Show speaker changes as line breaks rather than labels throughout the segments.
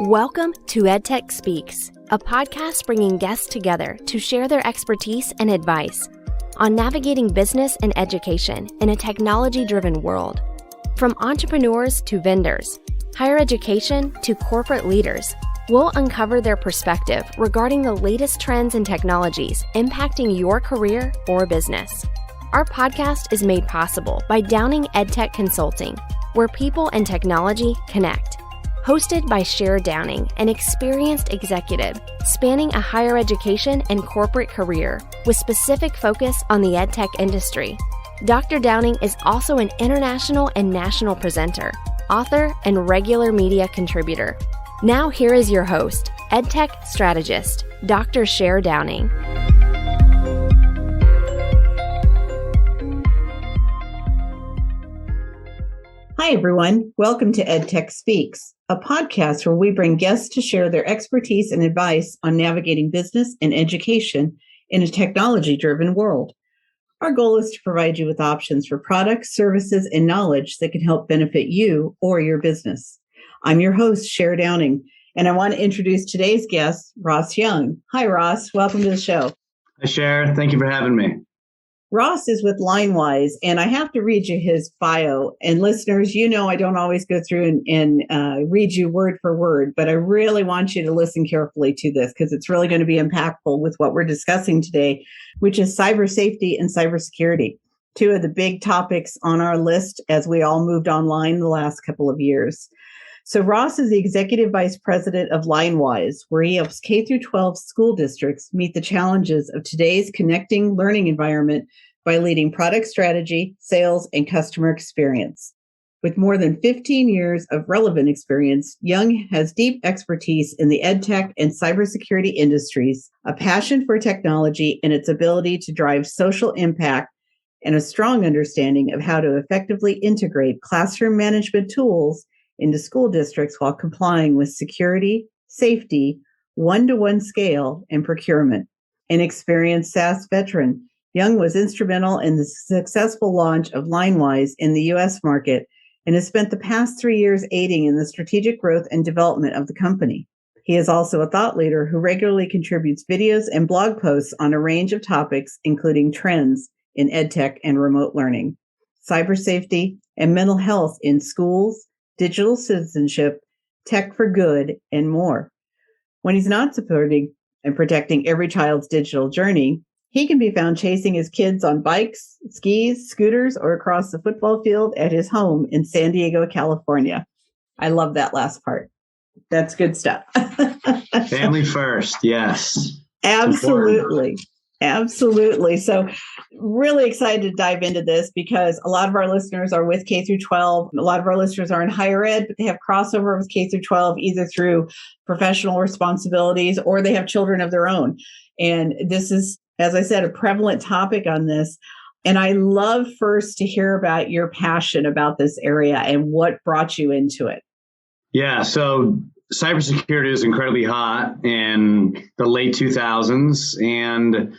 Welcome to EdTech Speaks, a podcast bringing guests together to share their expertise and advice on navigating business and education in a technology-driven world. From entrepreneurs to vendors, higher education to corporate leaders, we'll uncover their perspective regarding the latest trends and technologies impacting your career or business. Our podcast is made possible by Downing EdTech Consulting, where people and technology connect. Hosted by Cher Downing, an experienced executive spanning a higher education and corporate career with specific focus on the EdTech industry. Dr. Downing is also an international and national presenter, author, and regular media contributor. Now here is your host, EdTech strategist, Dr. Cher Downing.
Hi, everyone. Welcome to EdTech Speaks, a podcast where we bring guests to share their expertise and advice on navigating business and education in a technology-driven world. Our goal is to provide you with options for products, services, and knowledge that can help benefit you or your business. I'm your host, Cher Downing, and I want to introduce today's guest, Ross Young. Hi, Ross. Welcome to the show.
Hi, Cher. Thank you for having me.
Ross is with Linewize, and I have to read you his bio. And listeners, you know I don't always go through and read you word for word, but I really want you to listen carefully to this because it's really going to be impactful with what we're discussing today, which is cyber safety and cybersecurity, two of the big topics on our list as we all moved online the last couple of years. So Ross is the Executive Vice President of Linewize, where he helps K-12 school districts meet the challenges of today's connecting learning environment by leading product strategy, sales, and customer experience. With more than 15 years of relevant experience, Young has deep expertise in the EdTech and cybersecurity industries, a passion for technology and its ability to drive social impact, and a strong understanding of how to effectively integrate classroom management tools into school districts while complying with security, safety, one-to-one scale, and procurement. An experienced SaaS veteran, Young was instrumental in the successful launch of Linewize in the U.S. market and has spent the past 3 years aiding in the strategic growth and development of the company. He is also a thought leader who regularly contributes videos and blog posts on a range of topics, including trends in EdTech and remote learning, cyber safety, and mental health in schools, digital citizenship, tech for good, and more. When he's not supporting and protecting every child's digital journey, he can be found chasing his kids on bikes, skis, scooters, or across the football field at his home in San Diego, California. I love that last part. That's good stuff.
Family first, yes.
Absolutely. Absolutely. So really excited to dive into this because a lot of our listeners are with K-12. A lot of our listeners are in higher ed, but they have crossover with K-12 either through professional responsibilities or they have children of their own. And this is, as I said, a prevalent topic on this. And I love first to hear about your passion about this area and what brought you into it.
Yeah, so cybersecurity was incredibly hot in the late 2000s. And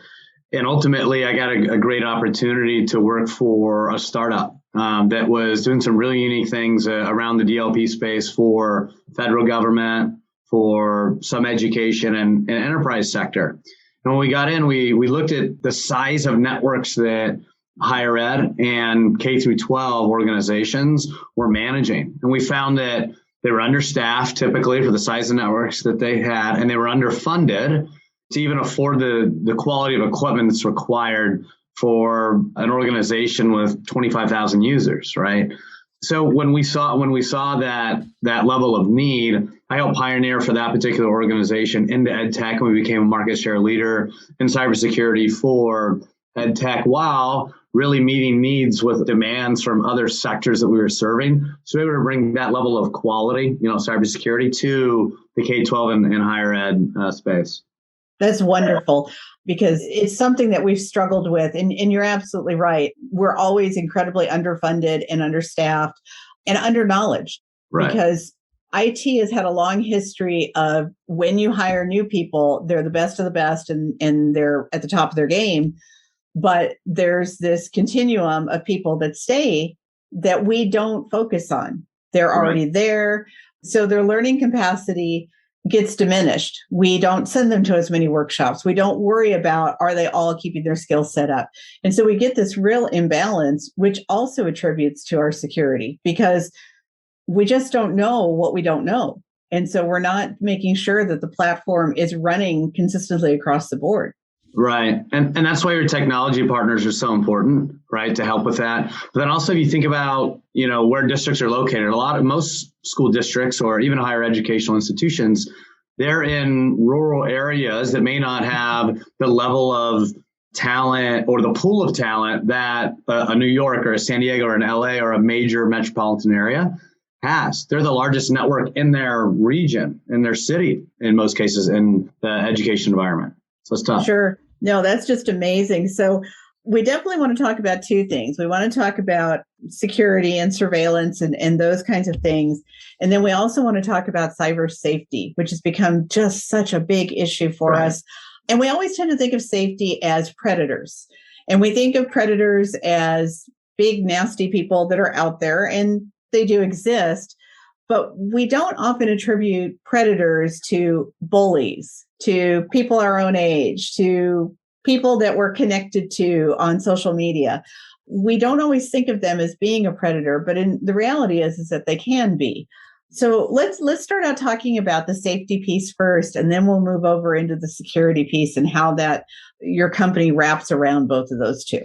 ultimately, I got a great opportunity to work for a startup that was doing some really unique things around the DLP space for federal government, for some education and enterprise sector. And when we got in, we looked at the size of networks that higher ed and K through 12 organizations were managing. And we found that they were understaffed typically for the size of networks that they had, and they were underfunded to even afford the quality of equipment that's required for an organization with 25,000 users, right? So when we saw that level of need, I helped pioneer for that particular organization into EdTech, and we became a market share leader in cybersecurity for EdTech while really meeting needs with demands from other sectors that we were serving. So we were able to bring that level of quality, cybersecurity to the K-12 and higher ed space.
That's wonderful because it's something that we've struggled with. And you're absolutely right. We're always incredibly underfunded and understaffed and underknowledged because IT has had a long history of when you hire new people, they're the best of the best and they're at the top of their game. But there's this continuum of people that stay that we don't focus on. They're already there. So their learning capacity gets diminished. We don't send them to as many workshops. We don't worry about, are they all keeping their skills set up? And so we get this real imbalance, which also attributes to our security because we just don't know what we don't know. And so we're not making sure that the platform is running consistently across the board.
Right. And that's why your technology partners are so important, right, to help with that. But then also if you think about, where districts are located, most school districts or even higher educational institutions, they're in rural areas that may not have the level of talent or the pool of talent that a New York or a San Diego or an LA or a major metropolitan area has. They're the largest network in their region, in their city, in most cases, in the education environment. So it's tough.
Sure. No, that's just amazing. So we definitely want to talk about two things. We want to talk about security and surveillance and those kinds of things. And then we also want to talk about cyber safety, which has become just such a big issue for us. And we always tend to think of safety as predators. And we think of predators as big, nasty people that are out there, and they do exist. But we don't often attribute predators to bullies, to people our own age, to people that we're connected to on social media. We don't always think of them as being a predator, but the reality is that they can be. So let's start out talking about the safety piece first, and then we'll move over into the security piece and how that your company wraps around both of those two.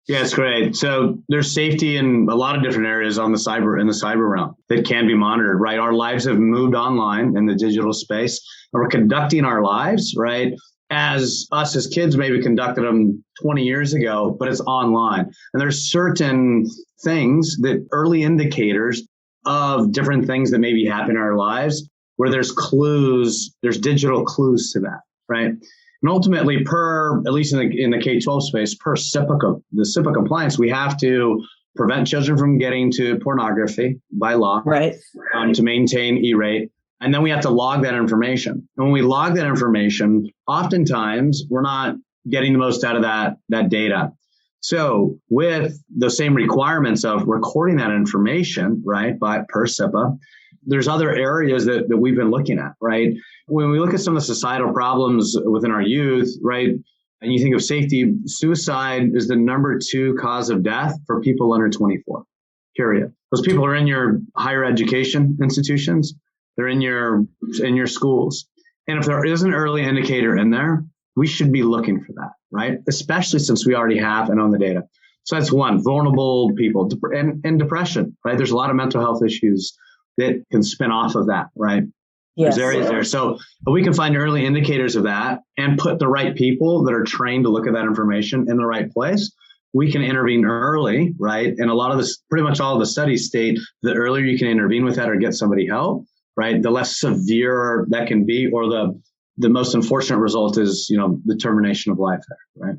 Yeah, it's great. So there's safety in a lot of different areas in the cyber realm that can be monitored, right? Our lives have moved online in the digital space, and we're conducting our lives, right? As us as kids maybe conducted them 20 years ago, but it's online. And there's certain things that early indicators of different things that maybe happen in our lives where there's clues, there's digital clues to that, right? And ultimately, at least in the K-12 space, per the SIPA compliance, we have to prevent children from getting to pornography by law,
right?
To maintain E-rate. And then we have to log that information. And when we log that information, oftentimes we're not getting the most out of that data. So with the same requirements of recording that information, right, per SIPA, there's other areas that we've been looking at, right? When we look at some of the societal problems within our youth, right, and you think of safety, suicide is the number 2 cause of death for people under 24, period. Those people are in your higher education institutions. They're in your schools. And if there is an early indicator in there, we should be looking for that, right? Especially since we already have and own the data. So that's one, vulnerable people and depression, right? There's a lot of mental health issues that can spin off of that, right?
Yes.
There's areas there. So we can find early indicators of that and put the right people that are trained to look at that information in the right place. We can intervene early, right? And pretty much all of the studies state the earlier you can intervene with that or get somebody help, right? The less severe that can be, or the most unfortunate result is, the termination of life there, right?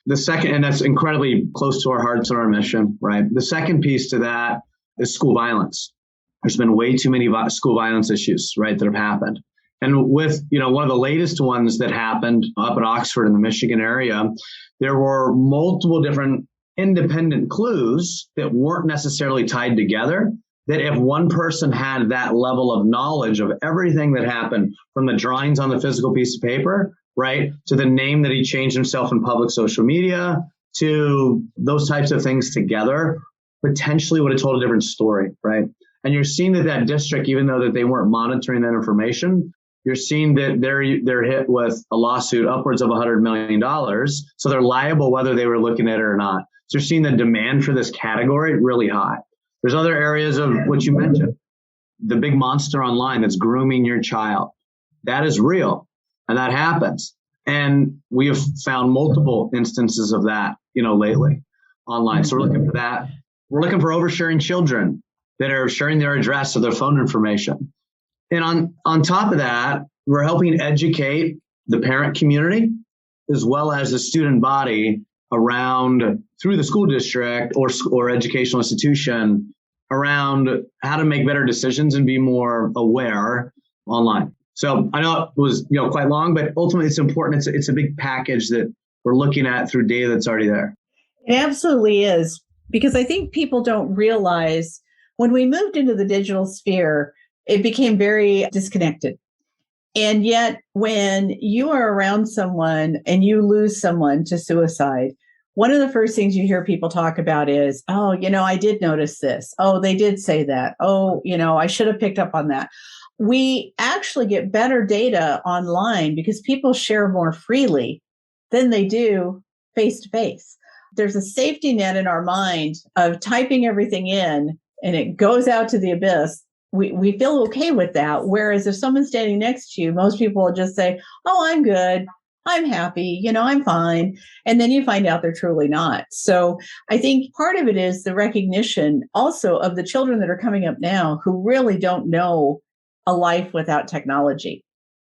The second, and that's incredibly close to our hearts and our mission, right? The second piece to that is school violence. There's been way too many school violence issues, right, that have happened. And with, one of the latest ones that happened up at Oxford in the Michigan area, there were multiple different independent clues that weren't necessarily tied together, that if one person had that level of knowledge of everything that happened, from the drawings on the physical piece of paper, right, to the name that he changed himself in public social media, to those types of things together, potentially would have told a different story, right? And you're seeing that district, even though that they weren't monitoring that information, you're seeing that they're hit with a lawsuit upwards of $100 million. So they're liable whether they were looking at it or not. So you're seeing the demand for this category really high. There's other areas of what you mentioned, the big monster online that's grooming your child. That is real, and that happens. And we have found multiple instances of that, lately online. So we're looking for that. We're looking for oversharing children that are sharing their address or their phone information. And on top of that, we're helping educate the parent community as well as the student body around, through the school district or educational institution, around how to make better decisions and be more aware online. So I know it was quite long, but ultimately it's important. It's a big package that we're looking at through data that's already there.
It absolutely is, because I think people don't realize when we moved into the digital sphere, it became very disconnected. And yet, when you are around someone and you lose someone to suicide, one of the first things you hear people talk about is, oh, I did notice this. Oh, they did say that. Oh, I should have picked up on that. We actually get better data online because people share more freely than they do face to face. There's a safety net in our mind of typing everything in and it goes out to the abyss. We feel okay with that. Whereas if someone's standing next to you, most people will just say, oh, I'm good. I'm happy. I'm fine. And then you find out they're truly not. So I think part of it is the recognition also of the children that are coming up now who really don't know a life without technology.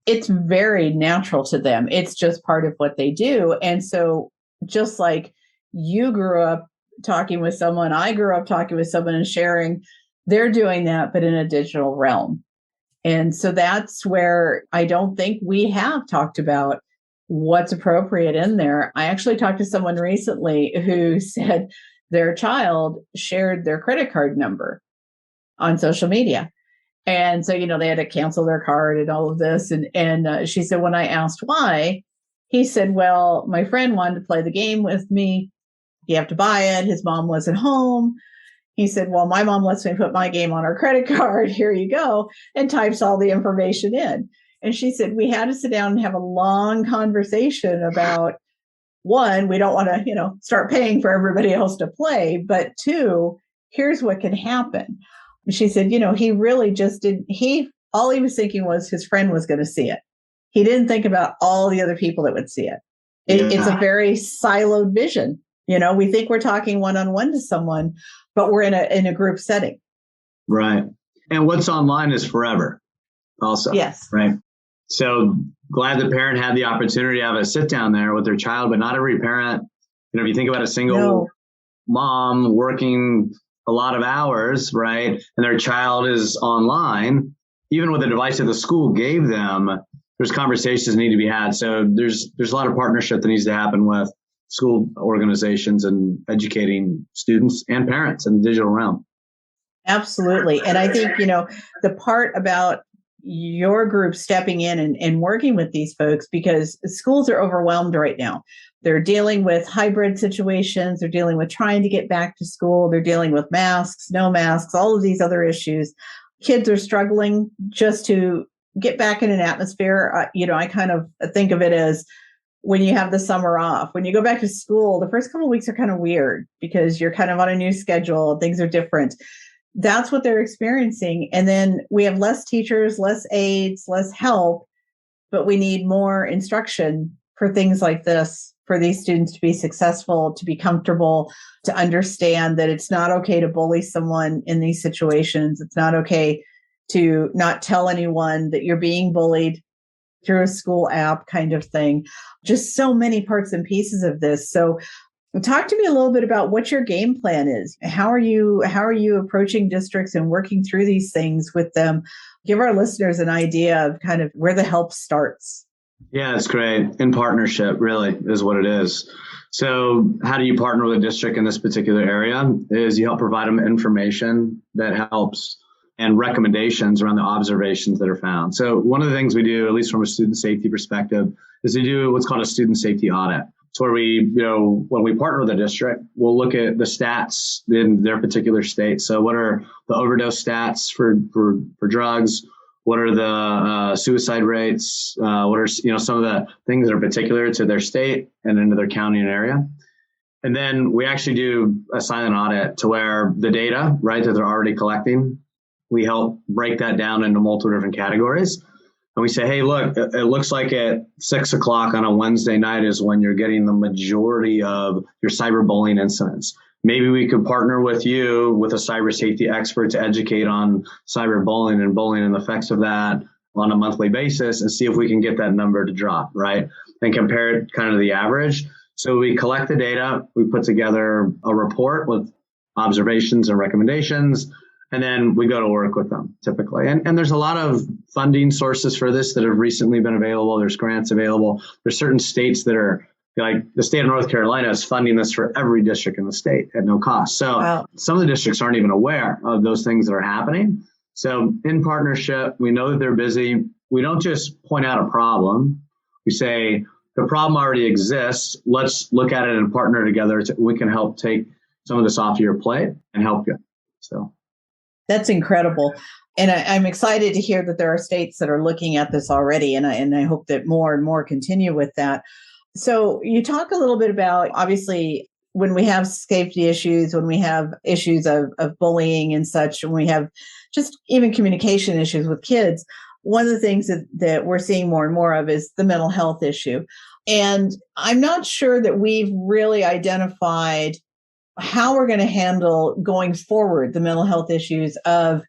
It's very natural to them. It's just part of what they do. And so just like you grew up talking with someone, I grew up talking with someone and sharing, they're doing that, but in a digital realm. And so that's where I don't think we have talked about what's appropriate in there. I actually talked to someone recently who said their child shared their credit card number on social media. And so, they had to cancel their card and all of this. And she said, when I asked why, he said, well, my friend wanted to play the game with me. You have to buy it. His mom wasn't home. He said, well, my mom lets me put my game on her credit card. Here you go. And types all the information in. And she said, we had to sit down and have a long conversation about, one, we don't want to, start paying for everybody else to play. But two, here's what can happen. She said, he really just didn't, all he was thinking was his friend was going to see it. He didn't think about all the other people that would see it. It's a very siloed vision. We think we're talking one-on-one to someone, but we're in a group setting.
Right. And what's online is forever also.
Yes.
Right. So glad the parent had the opportunity to have a sit down there with their child, but not every parent, if you think about a single mom working a lot of hours, right, and their child is online, even with the device that the school gave them, there's conversations that need to be had. So there's a lot of partnership that needs to happen with school organizations and educating students and parents in the digital realm.
Absolutely. And I think, the part about your group stepping in and working with these folks, because schools are overwhelmed right now. They're dealing with hybrid situations. They're dealing with trying to get back to school. They're dealing with masks, no masks, all of these other issues. Kids are struggling just to get back in an atmosphere. I kind of think of it as when you have the summer off. When you go back to school, the first couple of weeks are kind of weird because you're kind of on a new schedule. Things are different. That's what they're experiencing. And then we have less teachers, less aides, less help, but we need more instruction for things like this, for these students to be successful, to be comfortable, to understand that it's not okay to bully someone in these situations. It's not okay to not tell anyone that you're being bullied through a school app kind of thing. Just so many parts and pieces of this. So talk to me a little bit about what your game plan is. How are you approaching districts and working through these things with them? Give our listeners an idea of kind of where the help starts.
Yeah, it's great. In partnership, really, is what it is. So how do you partner with a district in this particular area? Is you help provide them information that helps and recommendations around the observations that are found. So one of the things we do, at least from a student safety perspective, is to do what's called a student safety audit. It's where we, when we partner with a district, we'll look at the stats in their particular state. So what are the overdose stats for drugs? What are the suicide rates? What are some of the things that are particular to their state and into their county and area? And then we actually do a silent audit to where the data, right, that they're already collecting, we help break that down into multiple different categories. And we say, hey, look, it looks like at 6 o'clock on a Wednesday night is when you're getting the majority of your cyberbullying incidents. Maybe we could partner with you with a cyber safety expert to educate on cyberbullying and bullying and the effects of that on a monthly basis and see if we can get that number to drop, right? And compare it kind of to the average. So we collect the data, we put together a report with observations and recommendations, and then we go to work with them typically. And there's a lot of funding sources for this that have recently been available. There's grants available. There's certain states that are, like the state of North Carolina is funding this for every district in the state at no cost. So Some of the districts aren't even aware of those things that are happening. So in partnership, we know that they're busy. We don't just point out a problem. We say, the problem already exists. Let's look at it and partner together. We can help take some of this off your plate and help you. So
that's incredible. And I'm excited to hear that there are states that are looking at this already. And I hope that more and more continue with that. So you talk a little bit about, obviously, when we have safety issues, when we have issues of bullying and such, when we have just even communication issues with kids, one of the things that we're seeing more and more of is the mental health issue. And I'm not sure that we've really identified how we're going to handle going forward the mental health issues of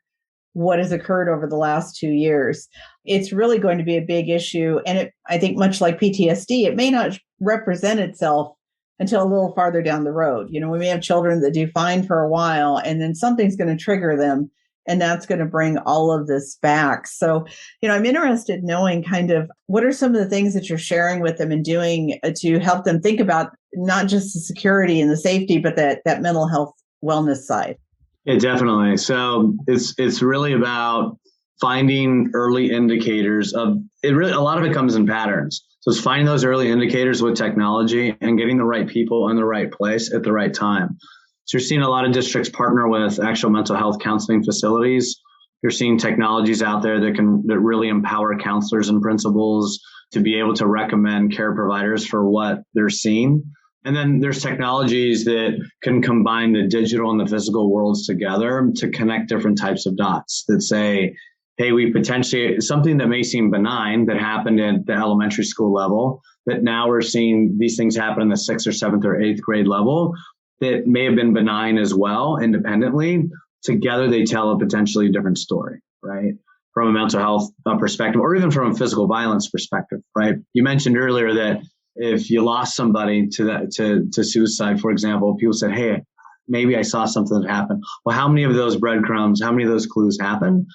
what has occurred over the last 2 years. It's really going to be a big issue. And I think much like PTSD, it may not represent itself until a little farther down the road. We may have children that do fine for a while, and then something's going to trigger them, and that's going to bring all of this back. So, I'm interested in knowing kind of what are some of the things that you're sharing with them and doing to help them think about not just the security and the safety, but that mental health wellness side.
Yeah, definitely. So it's really about finding early indicators of it. Really, a lot of it comes in patterns. So it's finding those early indicators with technology and getting the right people in the right place at the right time. So you're seeing a lot of districts partner with actual mental health counseling facilities. You're seeing technologies out there that really empower counselors and principals to be able to recommend care providers for what they're seeing. And then there's technologies that can combine the digital and the physical worlds together to connect different types of dots that say, hey, we potentially, something that may seem benign that happened at the elementary school level, that now we're seeing these things happen in the 6th or 7th or 8th grade level that may have been benign as well, independently. Together, they tell a potentially different story, right? From a mental health perspective, or even from a physical violence perspective, right? You mentioned earlier that if you lost somebody to suicide, for example, people said, hey, maybe I saw something that happened. Well, how many of those breadcrumbs, how many of those clues happen?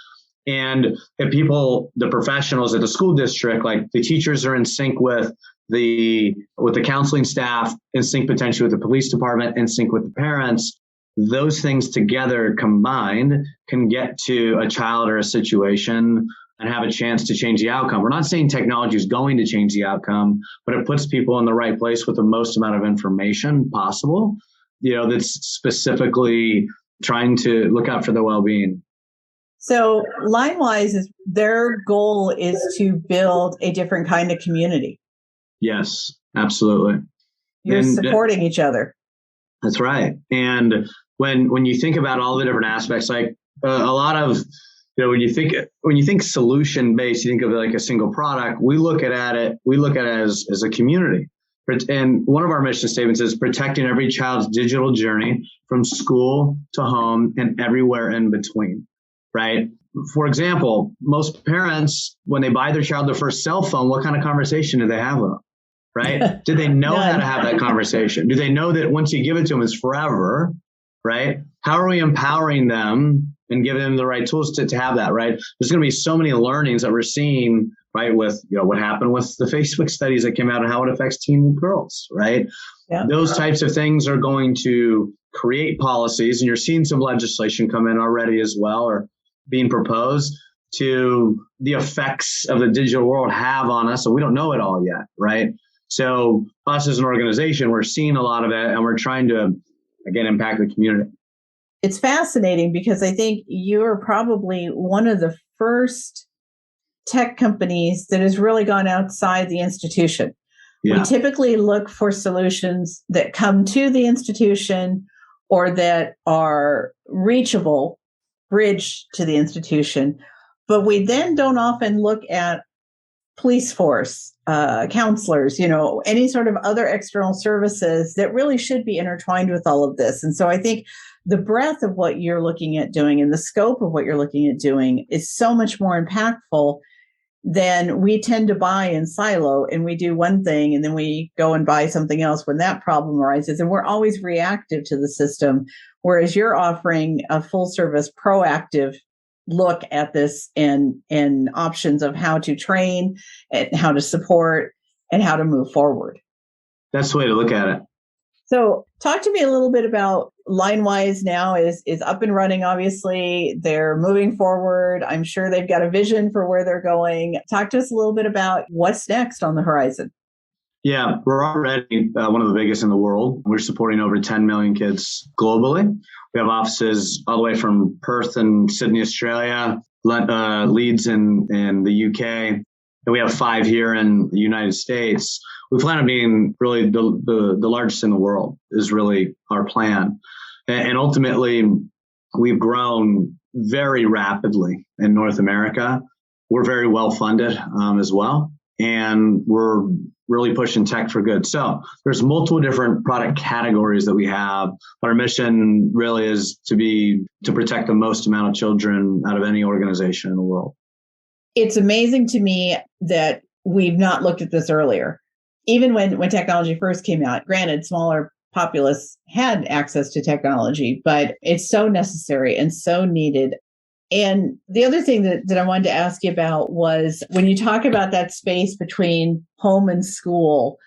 And if people, the professionals at the school district, like the teachers are in sync with the counseling staff, in sync potentially with the police department, in sync with the parents, those things together combined can get to a child or a situation and have a chance to change the outcome. We're not saying technology is going to change the outcome, but it puts people in the right place with the most amount of information possible, that's specifically trying to look out for their well-being.
So Linewize, their goal is to build a different kind of community.
Yes, absolutely.
You're supporting each other.
That's right. And when you think about all the different aspects, like a lot of, when you think solution based, you think of it like a single product. We look at it as a community. And one of our mission statements is protecting every child's digital journey from school to home and everywhere in between, right? For example, most parents, when they buy their child their first cell phone, what kind of conversation do they have with them, right? Do they know how to have that conversation? Do they know that once you give it to them, it's forever, right? How are we empowering them and giving them the right tools to have that, right? There's going to be so many learnings that we're seeing, right, with what happened with the Facebook studies that came out and how it affects teen girls, right? Yeah. Those types of things are going to create policies, and you're seeing some legislation come in already as well, or being proposed to the effects of the digital world have on us. So we don't know it all yet, right? So us as an organization, we're seeing a lot of it, and we're trying to, again, impact the community.
It's fascinating because I think you're probably one of the first tech companies that has really gone outside the institution. Yeah. We typically look for solutions that come to the institution or that are reachable, bridge to the institution, but we then don't often look at police force, counselors, any sort of other external services that really should be intertwined with all of this. And so I think the breadth of what you're looking at doing and the scope of what you're looking at doing is so much more impactful than we tend to buy in silo, and we do one thing and then we go and buy something else when that problem arises. And we're always reactive to the system, whereas you're offering a full service, proactive look at this and options of how to train and how to support and how to move forward.
That's the way to look at it.
So talk to me a little bit about Linewize now is up and running. Obviously, they're moving forward. I'm sure they've got a vision for where they're going. Talk to us a little bit about what's next on the horizon.
Yeah, we're already one of the biggest in the world. We're supporting over 10 million kids globally. We have offices all the way from Perth and Sydney, Australia, Leeds in the UK, and we have 5 here in the United States. We plan on being really the largest in the world is really our plan. And ultimately, we've grown very rapidly in North America. We're very well funded as well. And we're really pushing tech for good. So there's multiple different product categories that we have. Our mission really is to protect the most amount of children out of any organization in the world.
It's amazing to me that we've not looked at this earlier. Even when technology first came out, granted, smaller populace had access to technology, but it's so necessary and so needed. And the other thing that I wanted to ask you about was when you talk about that space between home and school,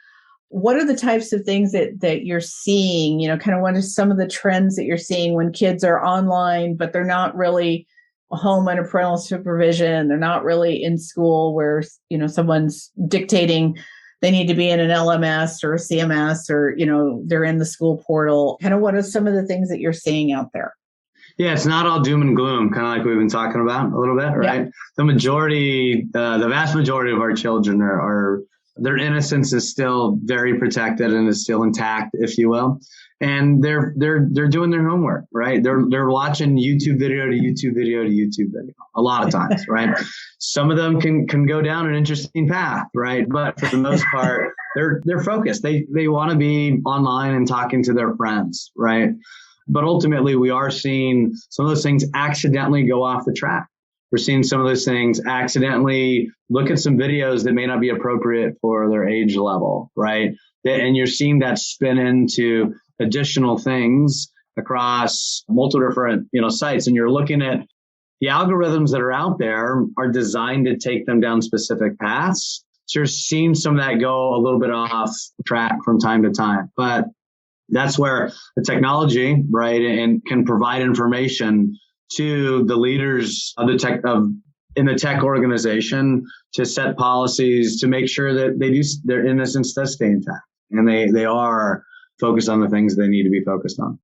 what are the types of things that you're seeing, kind of what are some of the trends that you're seeing when kids are online, but they're not really home under parental supervision. They're not really in school where, someone's dictating they need to be in an LMS or a CMS or, they're in the school portal. Kind of what are some of the things that you're seeing out there?
Yeah, it's not all doom and gloom, kind of like we've been talking about a little bit, right? Yeah. The vast majority of our children their innocence is still very protected and is still intact, if you will. And they're doing their homework, right? They're watching YouTube video to YouTube video to YouTube video a lot of times, right? Some of them can go down an interesting path, right? But for the most part, they're focused. They want to be online and talking to their friends, right? But ultimately, we are seeing some of those things accidentally go off the track. We're seeing some of those things accidentally look at some videos that may not be appropriate for their age level, right? And you're seeing that spin into additional things across multiple different, sites. And you're looking at the algorithms that are out there are designed to take them down specific paths. So you're seeing some of that go a little bit off track from time to time. But that's where the technology, right, and can provide information to the leaders of in the tech organization to set policies to make sure that their innocence does stay intact and they are focused on the things they need to be focused on.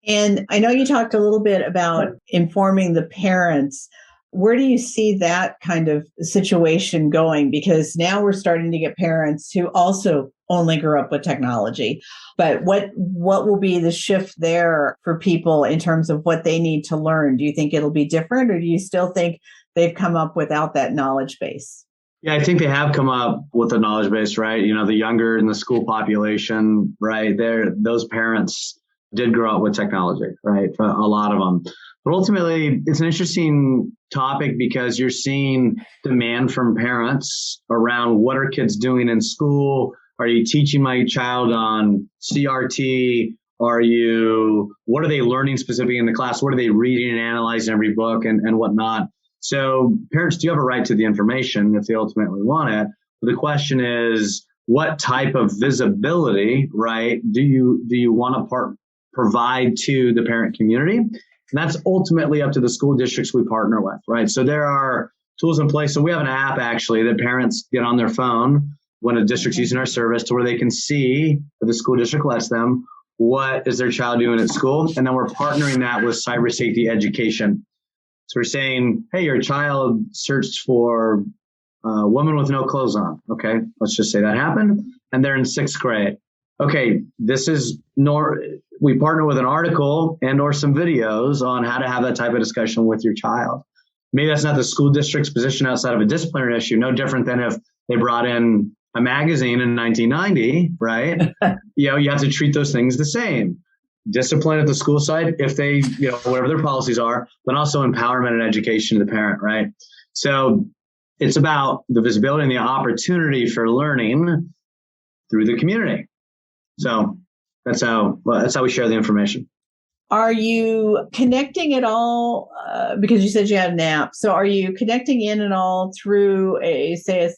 And I know you talked a little bit about informing the parents. Where do you see that kind of situation going? Because now we're starting to get parents who also only grew up with technology. But what will be the shift there for people in terms of what they need to learn? Do you think it'll be different, or do you still think they've come up without that knowledge base?
Yeah, I think they have come up with a knowledge base, right? The younger in the school population, right? Those parents did grow up with technology, right? For a lot of them. But ultimately, it's an interesting topic because you're seeing demand from parents around what are kids doing in school? Are you teaching my child on CRT? What are they learning specifically in the class? What are they reading and analyzing every book and whatnot? So parents do have a right to the information if they ultimately want it. But the question is, what type of visibility, right, do you want to provide to the parent community? And that's ultimately up to the school districts we partner with, right? So there are tools in place. So we have an app actually that parents get on their phone when a district's using our service to where they can see, if the school district lets them, what is their child doing at school. And then we're partnering that with cyber safety education. So we're saying, hey, your child searched for a woman with no clothes on. Okay, let's just say that happened. And they're in 6th grade. Okay, we partner with an article and or some videos on how to have that type of discussion with your child. Maybe that's not the school district's position outside of a disciplinary issue, no different than if they brought in a magazine in 1990, right? You have to treat those things the same. Discipline at the school side, if they, whatever their policies are, but also empowerment and education to the parent, right? So it's about the visibility and the opportunity for learning through the community. So that's how we share the information.
Are you connecting at all? Because you said you had an app. So are you connecting in at all through a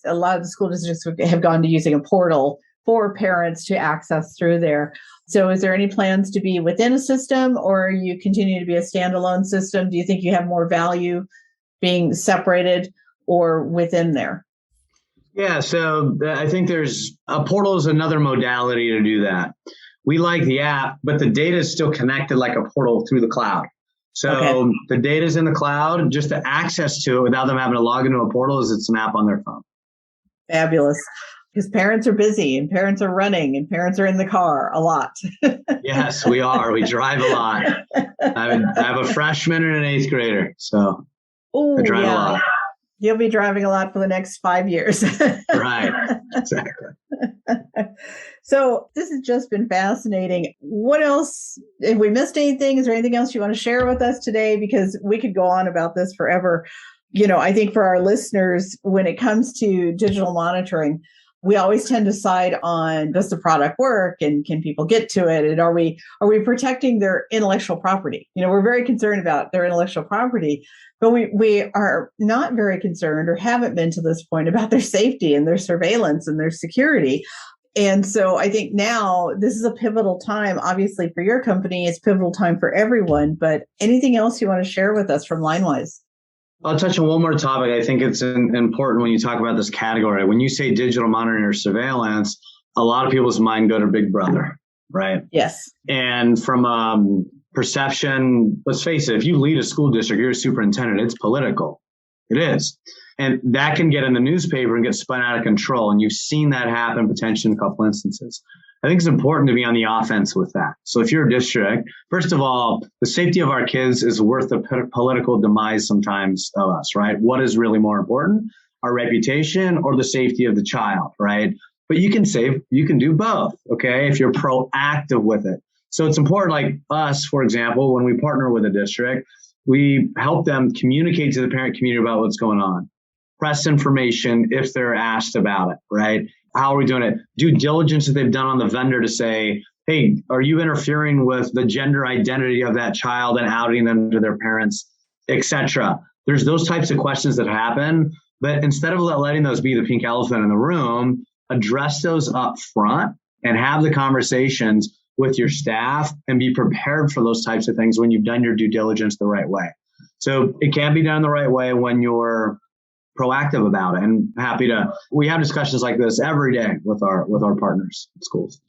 lot of the school districts have gone to using a portal for parents to access through there. So is there any plans to be within a system, or you continue to be a standalone system? Do you think you have more value being separated or within there?
Yeah, so I think there's a portal is another modality to do that. We like the app, but the data is still connected like a portal through the cloud. So the data is in the cloud, just the access to it without them having to log into a portal is it's an app on their phone.
Fabulous. Because parents are busy and parents are running and parents are in the car a lot.
Yes, we are. We drive a lot. I have a freshman and an eighth grader, so I drive a lot.
You'll be driving a lot for the next 5 years.
Right, exactly.
So this has just been fascinating. What else? Have we missed anything? Is there anything else you want to share with us today? Because we could go on about this forever. I think for our listeners, when it comes to digital monitoring, we always tend to side on, does the product work and can people get to it? And are we protecting their intellectual property? We're very concerned about their intellectual property, but we are not very concerned or haven't been to this point about their safety and their surveillance and their security. And so I think now this is a pivotal time, obviously for your company, it's pivotal time for everyone, but anything else you want to share with us from Linewize?
I'll touch on one more topic. I think it's important when you talk about this category. When you say digital monitoring or surveillance, a lot of people's mind go to Big Brother, right?
Yes.
And from perception, let's face it, if you lead a school district, you're a superintendent, it's political. It is. And that can get in the newspaper and get spun out of control. And you've seen that happen potentially in a couple instances. I think it's important to be on the offense with that. So if you're a district, first of all, the safety of our kids is worth the political demise sometimes of us, right? What is really more important? Our reputation or the safety of the child, right? But you can do both, okay? If you're proactive with it. So it's important, like us, for example, when we partner with a district, we help them communicate to the parent community about what's going on. Press information if they're asked about it, right? How are we doing it? Due diligence that they've done on the vendor to say, hey, are you interfering with the gender identity of that child and outing them to their parents, etc. There's those types of questions that happen, but instead of letting those be the pink elephant in the room, address those up front and have the conversations with your staff and be prepared for those types of things when you've done your due diligence the right way. So it can be done the right way when you're proactive about it, and we have discussions like this every day with our partners in schools.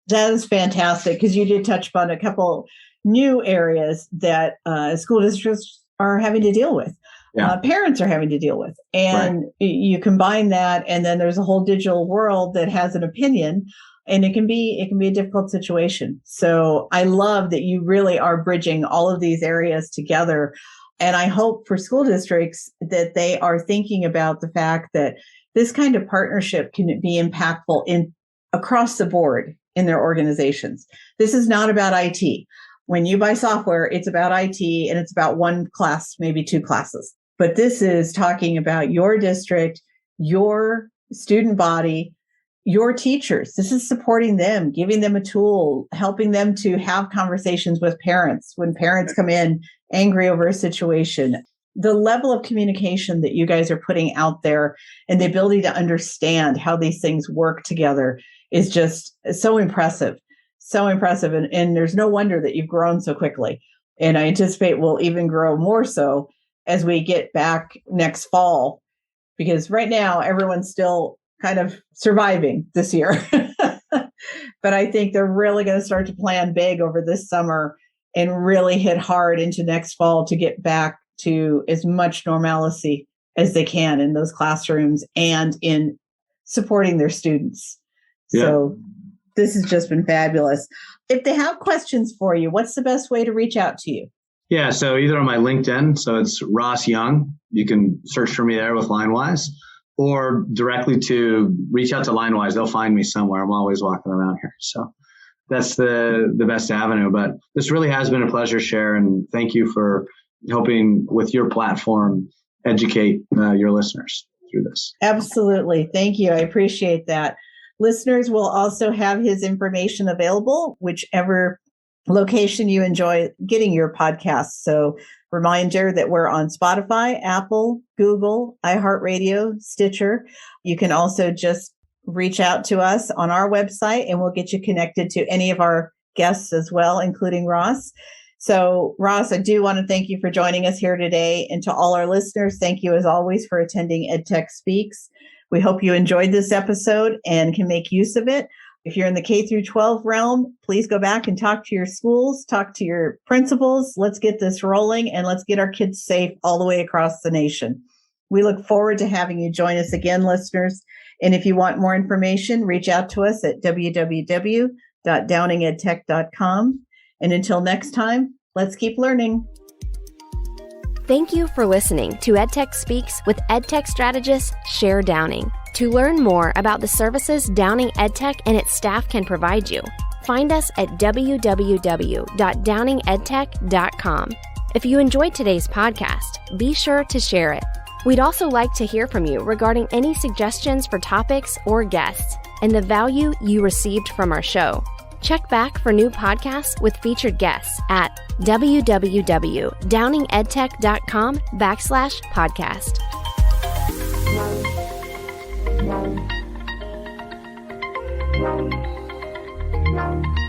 That is fantastic, because you did touch upon a couple new areas that school districts are having to deal with. Yeah. Parents are having to deal with, and you combine that, and then there's a whole digital world that has an opinion, and it can be a difficult situation. So I love that you really are bridging all of these areas together. And I hope for school districts that they are thinking about the fact that this kind of partnership can be impactful across the board in their organizations. This is not about IT. When you buy software, it's about IT and it's about one class, maybe two classes. But this is talking about your district, your student body, your teachers. This is supporting them, giving them a tool, helping them to have conversations with parents when parents come in angry over a situation. The level of communication that you guys are putting out there and the ability to understand how these things work together is just so impressive. So impressive. And there's no wonder that you've grown so quickly. And I anticipate we'll even grow more so as we get back next fall, because right now everyone's still kind of surviving this year. But I think they're really going to start to plan big over this summer and really hit hard into next fall to get back to as much normalcy as they can in those classrooms and in supporting their students. Yeah. So this has just been fabulous. If they have questions for you, what's the best way to reach out to you?
Yeah, so either on my LinkedIn, so it's Ross Young. You can search for me there with Linewize, or directly to reach out to Linewize. They'll find me somewhere. I'm always walking around here. So that's the best avenue. But this really has been a pleasure, Cher, and thank you for helping with your platform educate your listeners through this.
Absolutely. Thank you. I appreciate that. Listeners will also have his information available, whichever location you enjoy getting your podcasts. So reminder that we're on Spotify, Apple, Google, iHeartRadio, Stitcher. You can also just reach out to us on our website and we'll get you connected to any of our guests as well, including Ross. So Ross, I do want to thank you for joining us here today. And to all our listeners, thank you as always for attending EdTech Speaks. We hope you enjoyed this episode and can make use of it. If you're in the K through 12 realm, please go back and talk to your schools, talk to your principals. Let's get this rolling and let's get our kids safe all the way across the nation. We look forward to having you join us again, listeners. And if you want more information, reach out to us at www.downingedtech.com. And until next time, let's keep learning.
Thank you for listening to EdTech Speaks with EdTech strategist Cher Downing. To learn more about the services Downing EdTech and its staff can provide you, find us at www.downingedtech.com. If you enjoyed today's podcast, be sure to share it. We'd also like to hear from you regarding any suggestions for topics or guests and the value you received from our show. Check back for new podcasts with featured guests at www.downingedtech.com/podcast.